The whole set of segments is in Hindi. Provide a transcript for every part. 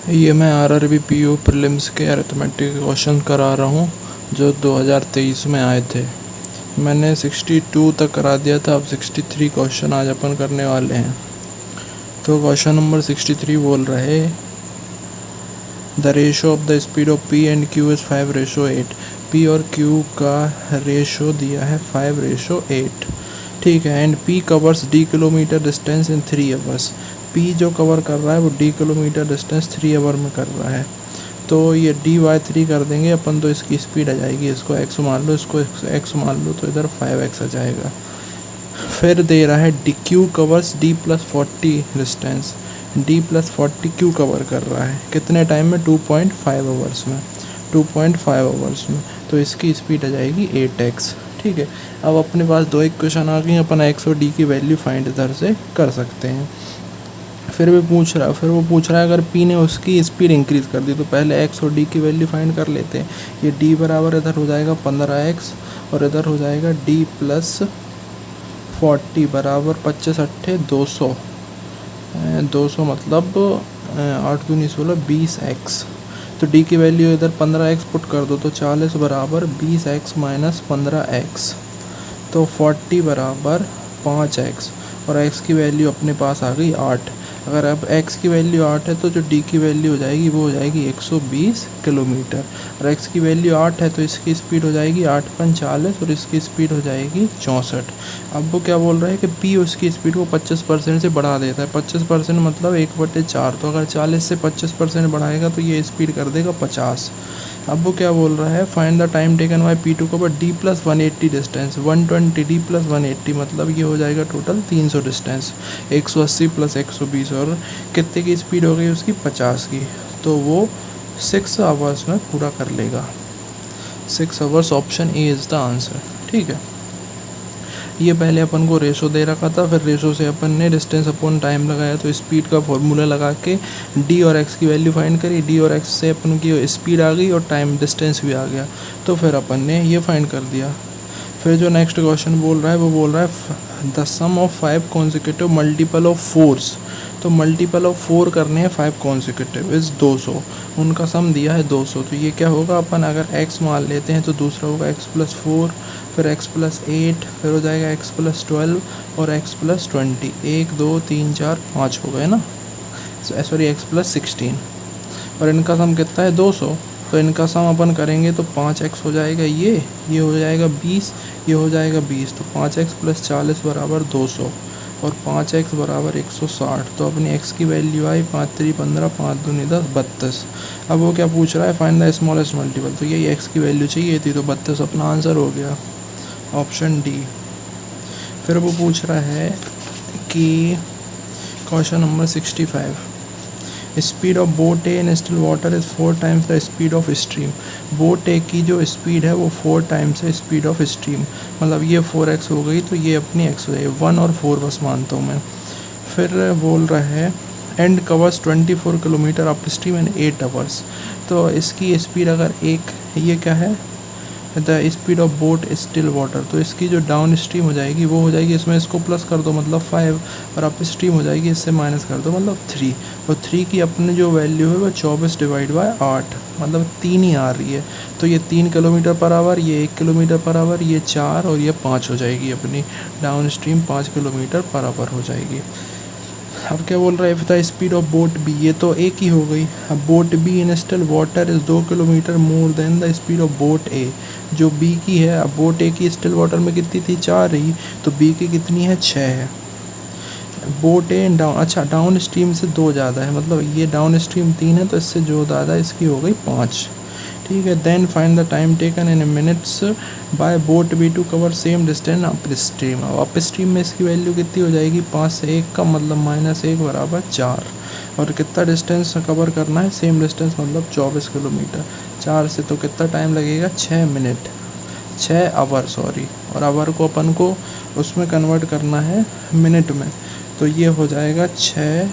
ये मैं आरआरबी पीओ प्रीलिम्स के अरिथमेटिक क्वेश्चन करा रहा हूँ जो 2023 में आए थे। मैंने 62 तक करा दिया था, अब 63 क्वेश्चन आज अपन करने वाले हैं। तो क्वेश्चन नंबर 63 बोल रहे the ratio of the speed of P and Q is 5:8। P और क्यू का रेशो दिया है 5:8, ठीक है। And P covers D kilometre distance in 3 hours. P जो कवर कर रहा है वो डी किलोमीटर डिस्टेंस 3 आवर में कर रहा है। तो ये dy3 कर देंगे अपन, तो इसकी स्पीड आ जाएगी, इसको x मान लो, इसको x मान लो, तो इधर 5x आ जाएगा। फिर दे रहा है D Q covers d+40 distance. d+40 Q cover कर रहा है कितने टाइम में? 2.5 आवर्स में। 2.5 आवर्स में तो इसकी स्पीड आ जाएगी 8x, ठीक है। अब अपने पास दो इक्वेशन आ गई, अपन x और d की वैल्यू फाइंड इधर से कर सकते हैं। फिर वो पूछ रहा है अगर p ने उसकी स्पीड इंक्रीज़ कर दी तो पहले x और d की वैल्यू फाइंड कर लेते हैं। ये d बराबर इधर हो जाएगा 15x और इधर हो जाएगा d+40 बराबर 25×8 200। 200 मतलब 8 दूनी 16 20x। तो d की वैल्यू इधर 15x पुट कर दो तो 40 बराबर 20x माइनस 15x, तो 40 बराबर 5x और x की वैल्यू अपने पास आ गई 8। अगर अब x की वैल्यू 8 है तो जो d की वैल्यू हो जाएगी वो हो जाएगी 120 किलोमीटर। और x की वैल्यू 8 है तो इसकी स्पीड हो जाएगी 8×40 और इसकी स्पीड हो जाएगी 64। अब वो क्या बोल रहा है कि p उसकी स्पीड को 25% से बढ़ा देता है। 25% मतलब 1/4। तो अगर 40 से 25% बढ़ाएगा तो ये स्पीड कर देगा 50। अब वो क्या बोल रहा है, find the time taken by P2 cover d+180 distance. 120 d+180 मतलब ये हो जाएगा टोटल 300 डिस्टेंस। 180 + 120 और कितने की स्पीड हो गई उसकी? 50 की। तो वो 6 आवर्स में पूरा कर लेगा। 6 hours, option A is the answer, ठीक है। ये पहले अपन को रेशो दे रखा था, फिर रेशो से अपन ने डिस्टेंस अपॉन टाइम लगाया, तो स्पीड का फॉर्मूला लगा के डी और एक्स की वैल्यू फाइंड करी। डी और एक्स से अपन की स्पीड आ गई और टाइम डिस्टेंस भी आ गया, तो फिर अपन ने ये फाइंड कर दिया। फिर जो नेक्स्ट क्वेश्चन बोल रहा है वो बोल रहा है the sum of 5 consecutive multiple of 4। तो मल्टीपल ऑफ 4 करने हैं 5 कॉन्सिक्यूटिव इज़ 200। उनका सम दिया है 200। तो ये क्या होगा, अपन अगर x मान लेते हैं तो दूसरा होगा x+4, फिर x+8, फिर हो जाएगा x+12 और x+20। 1 2 3 4 5 हो गए ना, सॉरी x+16। और इनका सम कितना है? 200। तो इनका सम अपन करेंगे तो 5x हो जाएगा, ये हो जाएगा 20, ये हो जाएगा 20। तो 5x + 40 बराबर 200 और 5x बराबर 160। तो अपनी x की वैल्यू आई 5 3 15, 5 दूनी 10, 32। अब वो क्या पूछ रहा है, फाइंड द स्मॉलेस्ट मल्टीपल। तो यही x की वैल्यू चाहिए थी, तो 32 अपना आंसर हो गया, ऑप्शन डी। फिर वो पूछ रहा है कि question number 65, speed of boat A in still water is 4 times the speed of stream. Boat A की जो स्पीड है वो 4 टाइम्स है स्पीड ऑफ स्ट्रीम, मतलब ये 4x हो गई तो ये अपनी x हो जाएगी। 1 और 4 बस मानता हूँ मैं। फिर बोल रहा है and covers 24 kilometre up stream in 8 hours. तो इसकी स्पीड अगर ये क्या है, the speed of boat still water, तो इसकी जो डाउन स्ट्रीम हो जाएगी वो हो जाएगी, इसमें इसको प्लस कर दो मतलब 5 और अप स्ट्रीम हो जाएगी, इससे माइनस कर दो मतलब 3। और 3 की अपनी जो वैल्यू है वो 24 / 8 मतलब 3 ही आ रही है। तो ये 3 किलोमीटर पर आवर, ये 1 किलोमीटर पर आवर, ये 4 और ये 5 हो जाएगी, अपनी down stream 5 kilometre per hour हो जाएगी। अब क्या बोल रहा है, if the speed of boat B, ये तो एक ही हो गई। अब boat B in still water is 2 kilometre more than the speed of boat A, जो बी की है। अब बोट ए की स्टिल वाटर में कितनी थी? 4 रही, तो बी की कितनी है? 6 है। बोट ए डाउन, अच्छा डाउन स्ट्रीम से 2 ज़्यादा है, मतलब ये डाउन स्ट्रीम 3 है तो इससे जो ज़्यादा इसकी हो गई 5, ठीक है। Then find the time taken in minutes by boat B to cover same distance upstream. अब अप स्ट्रीम में इसकी वैल्यू कितनी हो जाएगी? 5 से 1 का मतलब -1 बराबर 4। और कितना डिस्टेंस कवर करना है? सेम डिस्टेंस मतलब 24 किलोमीटर। 4 से तो कितना टाइम लगेगा? 6 मिनट, 6 आवर सॉरी। और आवर को अपन को उसमें कन्वर्ट करना है मिनट में, तो ये हो जाएगा 6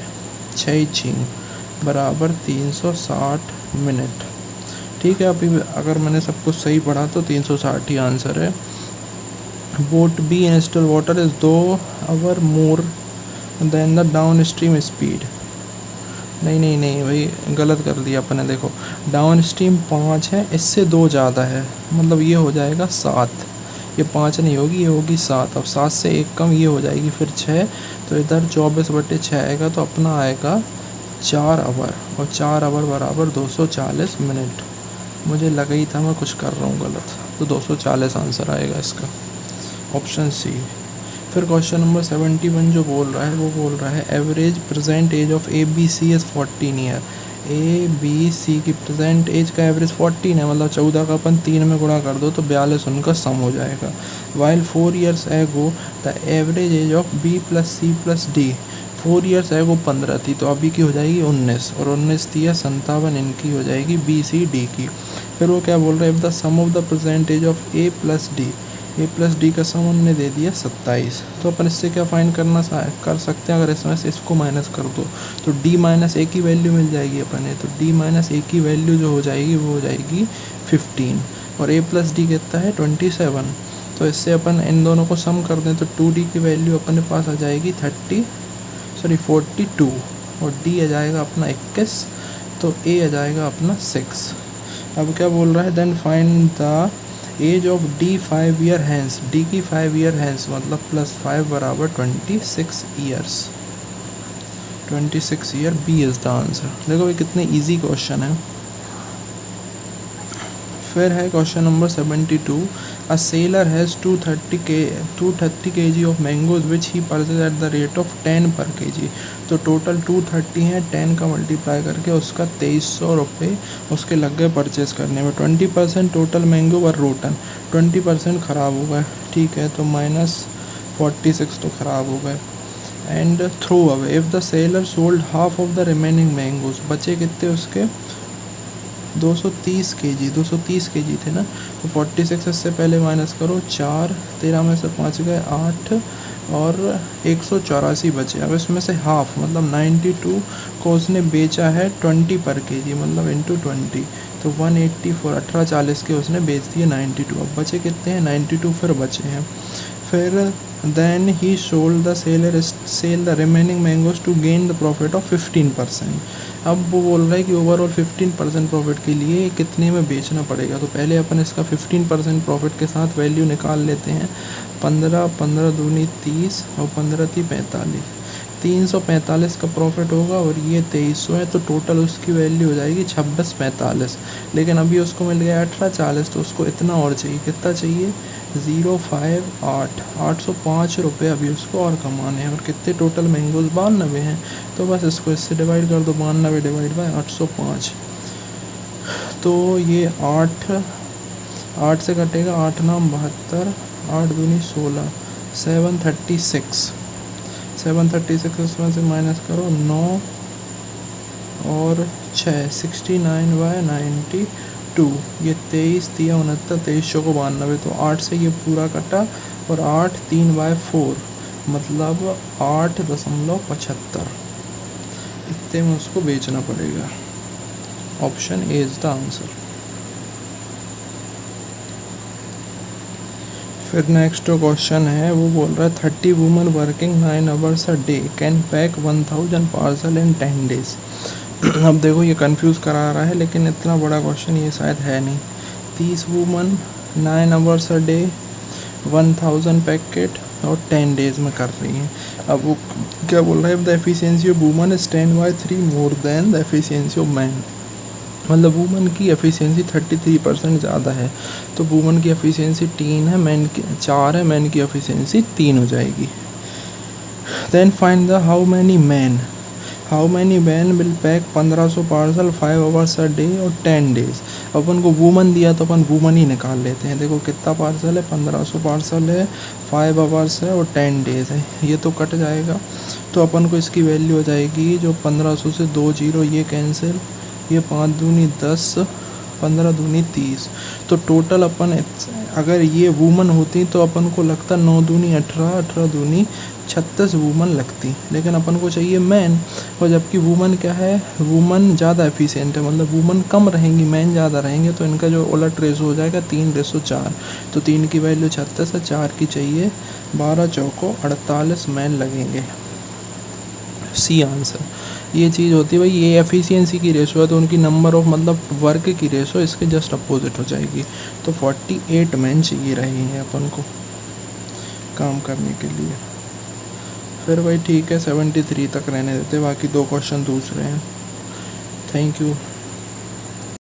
बराबर 360 मिनट, ठीक है। अभी अगर मैंने सब कुछ सही पढ़ा तो 360 ही आंसर है। Boat B in still water is 2 hour more than the downstream speed. नहीं नहीं नहीं भाई, गलत कर दिया अपने। देखो डाउन स्ट्रीम 5 है, इससे 2 ज़्यादा है, मतलब ये हो जाएगा 7। ये 5 नहीं होगी, ये होगी 7। अब 7 से 1 कम ये हो जाएगी फिर 6, तो इधर 24/6 आएगा, तो अपना आएगा 4 आवर, और 4 आवर बराबर 240 मिनट। मुझे लगा ही था मैं कुछ कर रहा हूँ गलत, तो 240 आंसर आएगा इसका, ऑप्शन सी। फिर क्वेश्चन नंबर 71 जो बोल रहा है वो बोल रहा है average present age of A B C is 14 year. A B C की प्रेजेंट एज का एवरेज 14 है, मतलब 14 का अपन 3 में गुणा कर दो तो 42 उनका सम हो जाएगा। While 4 years ago the average age of B plus C plus D, 4 years ago 15 थी, तो अभी की हो जाएगी 19, और 19 थी या 57 इनकी हो जाएगी बी सी डी की। फिर वो क्या बोल रहा है, if the sum of the present age of A plus D, A plus D का सम हमने दे दिया 27, तो अपन इससे क्या फाइंड कर सकते हैं, अगर इसमें से इसको माइनस कर दो तो डी माइनस ए की वैल्यू मिल जाएगी अपने, तो डी माइनस ए की वैल्यू जो हो जाएगी वो हो जाएगी 15, और ए प्लस डी कितना है 27, तो इससे अपन इन दोनों को सम कर दें तो 2d की वैल्यू अपने पास आ जाएगी 42, और डी आ जाएगा अपना 21, तो ए आ जाएगा अपना 6। अब क्या बोल रहा है, then find the age of D 5 year hence, D की 5 ईयर हैंस मतलब +5 बराबर 26 years, 26 year, B is the answer. देखो ये कितने इजी क्वेश्चन है। फिर है question number 72, a seller has 230 kg of mangoes which he purchase at the rate of 10 per kg, तो टोटल 230 है, 10 का मल्टीप्लाई करके उसका 2300 रुपये उसके लग गए परचेज करने में। 20% टोटल मैंगो वर रोटन, 20% ख़राब हो गए, ठीक है, तो -46 तो ख़राब हो गए। And throw away, if the seller sold half of the remaining mangoes, बचे कितने उसके 230 kg थे ना, तो 46 इससे पहले माइनस करो, 4, 13 में से 5 गए 8, और 184 बचे। अब इसमें से हाफ मतलब 92 को उसने बेचा है 20 पर kg, मतलब इंटू 20, तो 184, 1840 के उसने बेच दिए 92। अब बचे कितने हैं 92, फिर बचे हैं। फिर then he sold the sell the remaining mangoes to gain the profit of 15%। अब वो बोल रहा है कि ओवरऑल 15% प्रॉफिट के लिए कितने में बेचना पड़ेगा, तो पहले अपन इसका 15% प्रॉफिट के साथ वैल्यू निकाल लेते हैं। 15 दूनी 30 और 15 थी 45, 345 का प्रॉफिट होगा, और ये 2300 है, तो टोटल उसकी वैल्यू हो जाएगी 2645। लेकिन अभी उसको मिल गया 1840, तो उसको इतना और चाहिए, कितना चाहिए 058, 805 रुपये अभी उसको और कमाने हैं। और कितने टोटल मैंगोज 92 हैं, तो बस इसको इससे डिवाइड कर दो, 92 डिवाइड बाय 805, तो ये 8 से कटेगा, 8 नाम 72, 8 दूनी 16, 736 उसमें से माइनस करो 9 और 6, 69/92, ये 23 दिया 69, 2300 को 92, तो 8 से ये पूरा कटा, और 8 3/4 मतलब 8.75, इतने में उसको बेचना पड़ेगा। Option A is the answer. फिर नेक्स्ट क्वेश्चन है, वो बोल रहा है 30 woman working 9 hours a day can pack 1000 parcel in 10 days. अब देखो ये कंफ्यूज करा रहा है, लेकिन इतना बड़ा क्वेश्चन ये शायद है नहीं। 30 woman 9 hours a day 1000 packet और 10 डेज में कर रही हैं। अब वो क्या बोल रहा है, the efficiency of woman is 10/3 more than the efficiency of man, मतलब वुमन की एफिशिएंसी 33% ज़्यादा है, तो वुमन की एफिशिएंसी 3 है, मैन की 4 है, मैन की एफिशिएंसी 3 हो जाएगी। Then find the how many man will pack 1500 parcel 5 hours a day और 10 डेज। अपन को वुमन दिया तो अपन वुमन ही निकाल लेते हैं। देखो कितना पार्सल है, 1500 पार्सल है, 5 आवर्स है और 10 डेज है, ये तो कट जाएगा, तो अपन को इसकी वैल्यू हो जाएगी जो 1500 से 2 0 ये कैंसिल, ये 5 दूनी 10, 15 दूनी 30, तो टोटल अपन अगर ये वुमन होती तो अपन को लगता 9 दूनी 18, 18 दूनी 36 वुमन लगती, लेकिन अपन को चाहिए मैन, और जबकि वुमन क्या है, वुमन ज़्यादा एफिशिएंट है, मतलब वुमन कम रहेंगी मैन ज़्यादा रहेंगे, तो इनका जो उलट रेशो हो जाएगा 3:4, तो 3 की वैल्यू 36 है, 4 की चाहिए 12 चौको 48 मैन लगेंगे, सी आंसर। ये चीज़ होती है भाई, ये एफिशिएंसी की रेशो है, तो उनकी नंबर ऑफ मतलब वर्क की रेशो इसके जस्ट अपोजिट हो जाएगी। तो 48 मैन चाहिए रहेंगे अपन को काम करने के लिए। फिर भाई ठीक है, 73 तक रहने देते, बाकी 2 क्वेश्चन दूसरे हैं। Thank you.